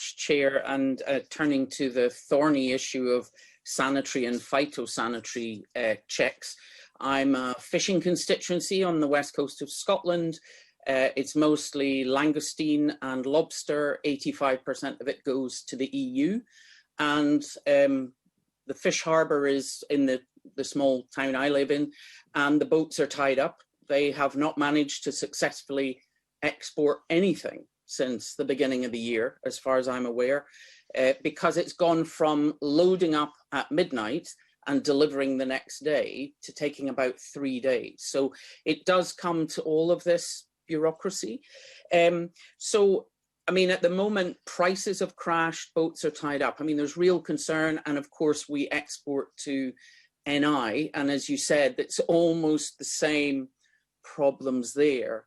much, Chair. And turning to the thorny issue of sanitary and phytosanitary checks, I'm a fishing constituency on the west coast of Scotland. It's mostly langoustine and lobster. 85% of it goes to the EU. And the fish harbour is in the small town I live in, and the boats are tied up. They have not managed to successfully export anything since the beginning of the year, as far as I'm aware, because it's gone from loading up at midnight and delivering the next day to taking about 3 days. So it does come to all of this bureaucracy. So, I mean, at the moment, prices have crashed, boats are tied up. I mean, there's real concern. And of course, we export to NI. And as you said, it's almost the same problems there.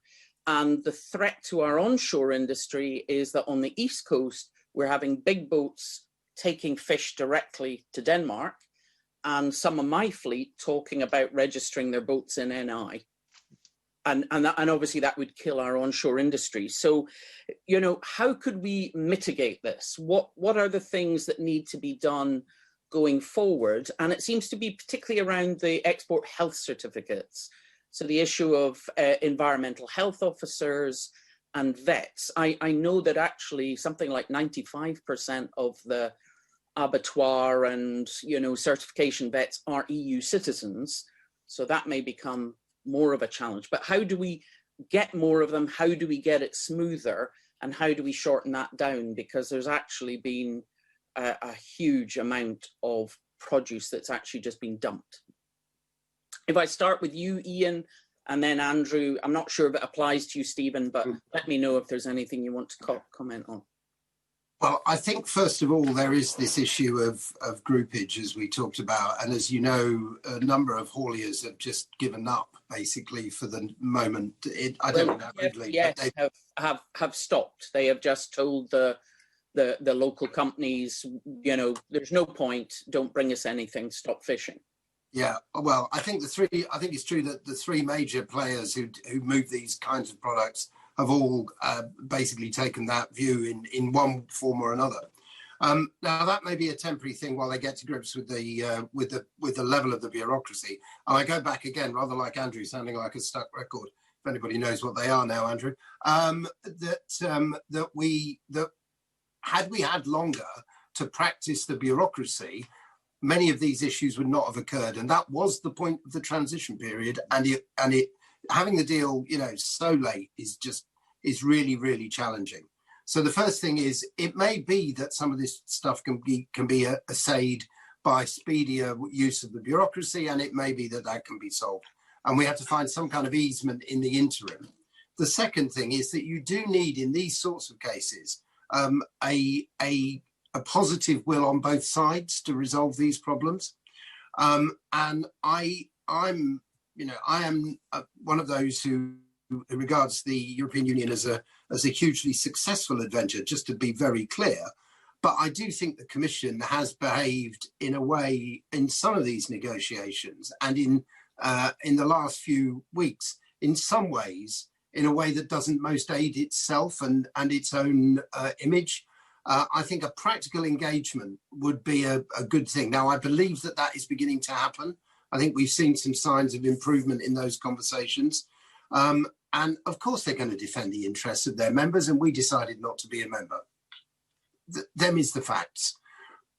And the threat to our onshore industry is that on the East Coast, we're having big boats taking fish directly to Denmark, and some of my fleet talking about registering their boats in NI. And obviously that would kill our onshore industry. So, you know, how could we mitigate this? What are the things that need to be done going forward? And it seems to be particularly around the export health certificates. So the issue of environmental health officers and vets. I know that actually something like 95% of the abattoir and, you know, certification vets are EU citizens. So that may become more of a challenge. But how do we get more of them? How do we get it smoother? And how do we shorten that down? Because there's actually been a huge amount of produce that's actually just been dumped. If I start with you, Ian, and then Andrew, I'm not sure if it applies to you, Stephen, but let me know if there's anything you want to comment on. Well, I think, first of all, there is this issue of groupage, as we talked about. And as you know, a number of hauliers have just given up, basically, for the moment. I don't know that really. Yes, but they have stopped. They have just told the local companies, you know, there's no point, don't bring us anything, stop fishing. Yeah, well, I think it's true that the three major players who move these kinds of products have all basically taken that view in one form or another. Now that may be a temporary thing while they get to grips with the level of the bureaucracy. And I go back again, rather like Andrew, sounding like a stuck record. If anybody knows what they are now, Andrew, that had we had longer to practice the bureaucracy, many of these issues would not have occurred, and that was the point of the transition period. And it having the deal, you know, so late is really, really challenging. So the first thing is, it may be that some of this stuff can be assayed by speedier use of the bureaucracy, and it may be that can be solved. And we have to find some kind of easement in the interim. The second thing is that you do need, in these sorts of cases, a positive will on both sides to resolve these problems. And I am one of those who regards the European Union as a hugely successful adventure, just to be very clear. But I do think the Commission has behaved in a way in some of these negotiations, and in the last few weeks, in some ways, in a way that doesn't most aid itself and its own image. I think a practical engagement would be a good thing. Now, I believe that is beginning to happen. I think we've seen some signs of improvement in those conversations. And of course, they're going to defend the interests of their members, and we decided not to be a member. Them is the facts.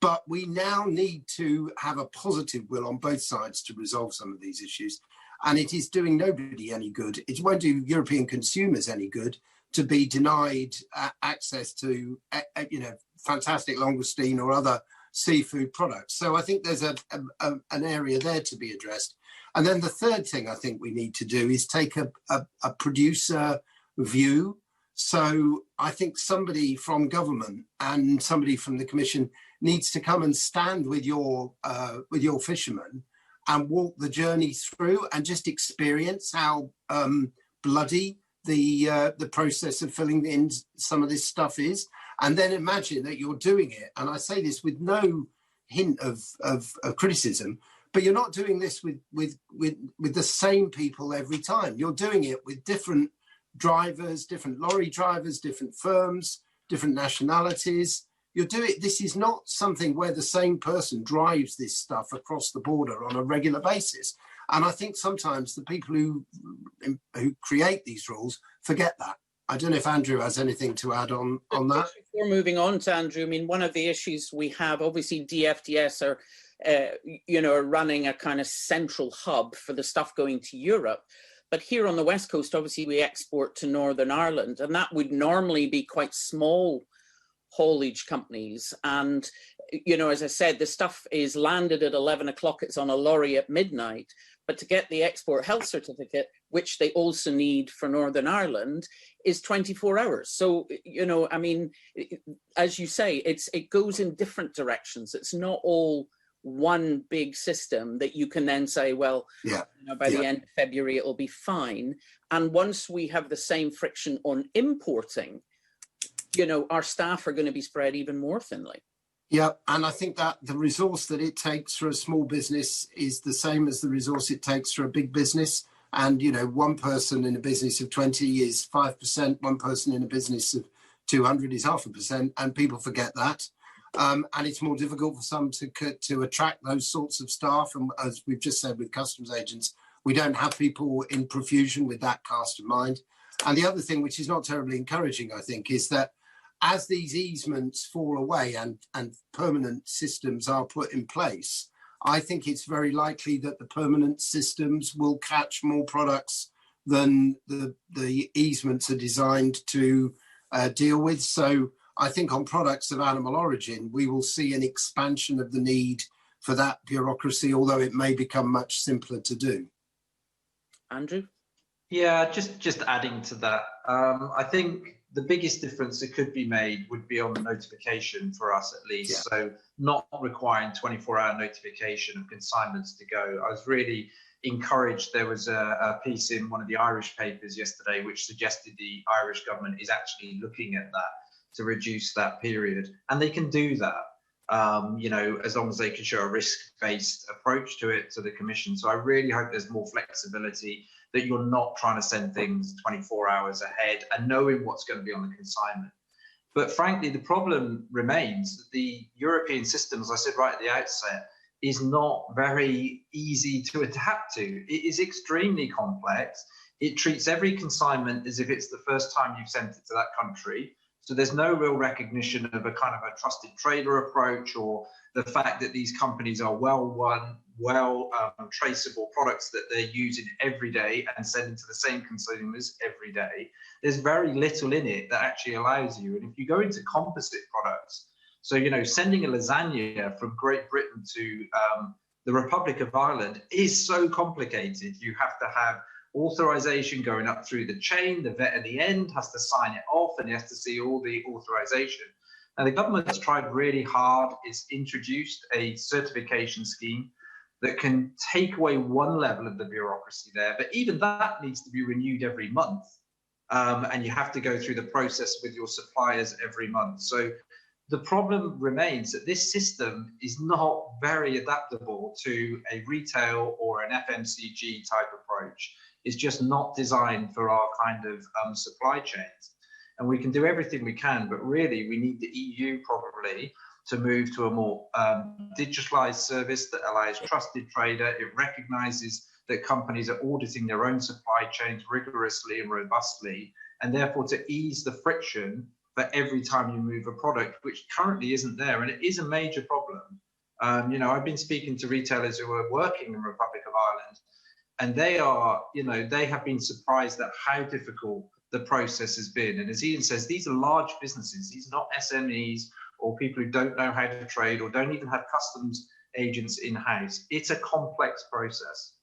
But we now need to have a positive will on both sides to resolve some of these issues. And it is doing nobody any good. It won't do European consumers any good to be denied access to, fantastic langoustine or other seafood products. So I think there's an area there to be addressed. And then the third thing I think we need to do is take a producer view. So I think somebody from government and somebody from the Commission needs to come and stand with your fishermen and walk the journey through and just experience how bloody the process of filling in some of this stuff is, and then imagine that you're doing it. And I say this with no hint of criticism, but you're not doing this with the same people every time. You're doing it with different drivers, different lorry drivers, different firms, different nationalities, this is not something where the same person drives this stuff across the border on a regular basis. And I think sometimes the people who create these rules forget that. I don't know if Andrew has anything to add on that. Before moving on to Andrew, I mean, one of the issues we have, obviously DFDS are, are running a kind of central hub for the stuff going to Europe. But here on the West Coast, obviously we export to Northern Ireland, and that would normally be quite small haulage companies. And, as I said, the stuff is landed at 11 o'clock, it's on a lorry at midnight. But to get the export health certificate, which they also need for Northern Ireland, is 24 hours. So, I mean, as you say, it goes in different directions. It's not all one big system that you can then say, well, by the end of February, it'll be fine. And once we have the same friction on importing, our staff are going to be spread even more thinly. Yeah, and I think that the resource that it takes for a small business is the same as the resource it takes for a big business. And, one person in a business of 20 is 5%, one person in a business of 200 is 0.5%, and people forget that. And it's more difficult for some to attract those sorts of staff. And as we've just said with customs agents, we don't have people in profusion with that cast of mind. And the other thing, which is not terribly encouraging, I think, is that as these easements fall away and permanent systems are put in place, I think it's very likely that the permanent systems will catch more products than the easements are designed to deal with. So I think on products of animal origin, we will see an expansion of the need for that bureaucracy, although it may become much simpler to do. Andrew? Yeah, just adding to that. I think the biggest difference that could be made would be on the notification for us, at least. Yeah. So not requiring 24-hour notification of consignments to go. I was really encouraged. There was a piece in one of the Irish papers yesterday which suggested the Irish government is actually looking at that to reduce that period. And they can do that, as long as they can show a risk-based approach to it, to the Commission. So I really hope there's more flexibility, that you're not trying to send things 24 hours ahead and knowing what's going to be on the consignment. But frankly, the problem remains that the European system, as I said right at the outset, is not very easy to adapt to. It is extremely complex. It treats every consignment as if it's the first time you've sent it to that country. So there's no real recognition of a kind of a trusted trader approach, or the fact that these companies are traceable products that they're using every day and sending to the same consumers every day. There's very little in it that actually allows you. And if you go into composite products, so, sending a lasagna from Great Britain to the Republic of Ireland is so complicated. You have to have authorization going up through the chain. The vet at the end has to sign it off, and he has to see all the authorization. Now, the government has tried really hard. It's introduced a certification scheme that can take away one level of the bureaucracy there, but even that needs to be renewed every month. And you have to go through the process with your suppliers every month. So the problem remains that this system is not very adaptable to a retail or an FMCG type approach. It's just not designed for our kind of supply chains. And we can do everything we can, but really we need the EU probably to move to a more digitalized service that allows trusted trader. It recognizes that companies are auditing their own supply chains rigorously and robustly, and therefore to ease the friction for every time you move a product, which currently isn't there. And it is a major problem. I've been speaking to retailers who are working in the Republic of Ireland, and they are, they have been surprised at how difficult the process has been. And as Ian says, these are large businesses. These are not SMEs or people who don't know how to trade or don't even have customs agents in-house. It's a complex process.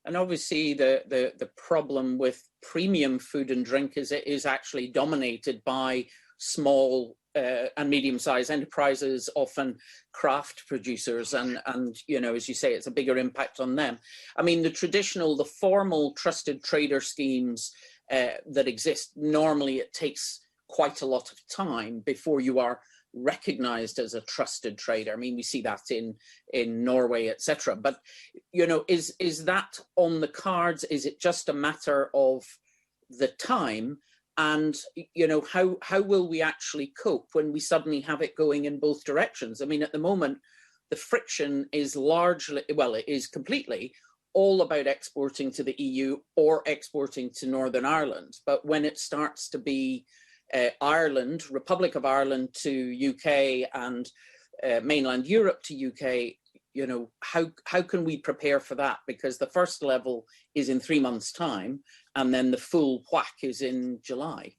And obviously the problem with premium food and drink is it is actually dominated by small and medium-sized enterprises, often craft producers, and as you say, it's a bigger impact on them. I mean, the formal trusted trader schemes that exist, normally it takes quite a lot of time before you are recognized as a trusted trader. I mean, we see that in Norway, etc. But is that on the cards? Is it just a matter of the time? And, you know, how will we actually cope when we suddenly have it going in both directions? I mean, at the moment, the friction is largely, well, it is completely all about exporting to the EU or exporting to Northern Ireland. But when it starts to be Ireland, Republic of Ireland to UK and mainland Europe to UK, you know, how can we prepare for that? Because the first level is in 3 months' time, and then the full whack is in July.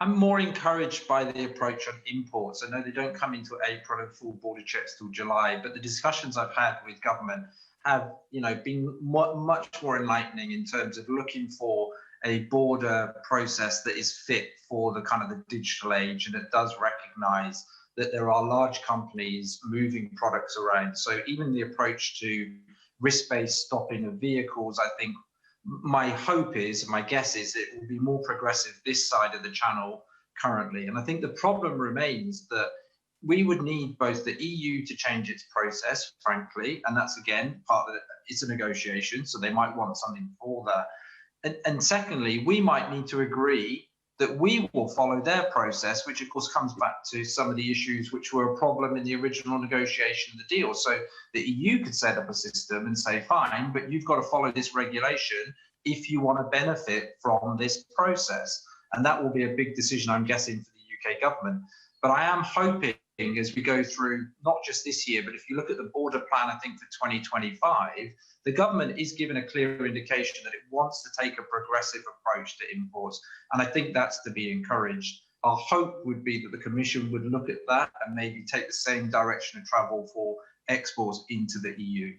I'm more encouraged by the approach on imports. I know they don't come into April and full border checks till July, but the discussions I've had with government have, you know, been much more enlightening in terms of looking for a border process that is fit for the kind of the digital age, and it does recognise that there are large companies moving products around. So even the approach to risk-based stopping of vehicles, I think my hope is, my guess is, it will be more progressive this side of the channel currently. And I think the problem remains that we would need both the EU to change its process, frankly, and that's again part of it. It's a negotiation, so they might want something for that. And secondly, we might need to agree that we will follow their process, which of course comes back to some of the issues which were a problem in the original negotiation of the deal. So the EU could set up a system and say, fine, but you've got to follow this regulation if you want to benefit from this process. And that will be a big decision, I'm guessing, for the UK government. But I am hoping as we go through, not just this year, but if you look at the border plan, I think for 2025, the government is given a clear indication that it wants to take a progressive approach to imports. And I think that's to be encouraged. Our hope would be that the Commission would look at that and maybe take the same direction of travel for exports into the EU.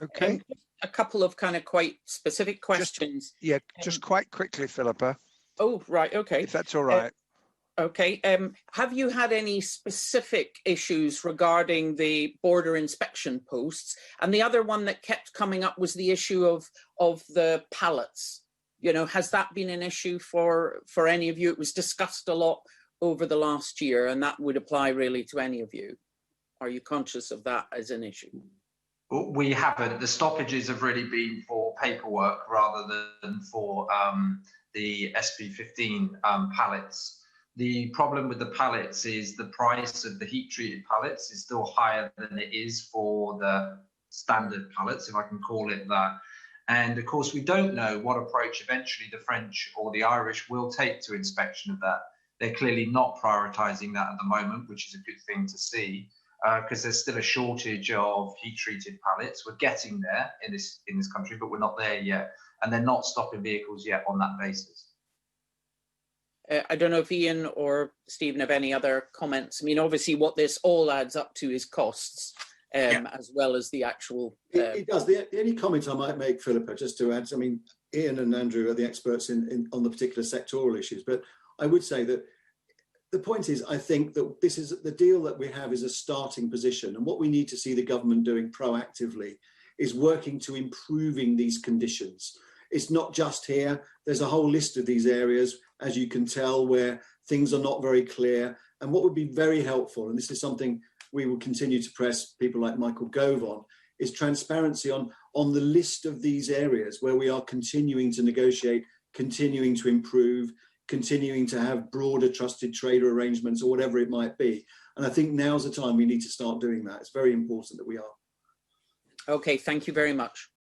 Okay. A couple of kind of quite specific questions. Just quite quickly, Philippa. Oh, right. Okay. If that's all right. Okay. Have you had any specific issues regarding the border inspection posts? And the other one that kept coming up was the issue of the pallets. You know, has that been an issue for any of you? It was discussed a lot over the last year, and that would apply really to any of you. Are you conscious of that as an issue? We haven't. The stoppages have really been for paperwork rather than for the SP15 pallets. The problem with the pallets is the price of the heat-treated pallets is still higher than it is for the standard pallets, if I can call it that. And of course, we don't know what approach eventually the French or the Irish will take to inspection of that. They're clearly not prioritising that at the moment, which is a good thing to see, because there's still a shortage of heat-treated pallets. We're getting there in this country, but we're not there yet. And they're not stopping vehicles yet on that basis. I don't know if Ian or Stephen have any other comments. I mean, obviously what this all adds up to is costs, as well as the actual... It does. The only comment I might make, Philippa, just to add, I mean, Ian and Andrew are the experts on the particular sectoral issues, but I would say that the point is, I think that this is the deal that we have is a starting position, and what we need to see the government doing proactively is working to improving these conditions. It's not just here. There's a whole list of these areas, as you can tell, where things are not very clear. And what would be very helpful, and this is something we will continue to press people like Michael Gove on, is transparency on the list of these areas where we are continuing to negotiate, continuing to improve, continuing to have broader trusted trader arrangements or whatever it might be. And I think now's the time we need to start doing that. It's very important that we are. Okay, thank you very much.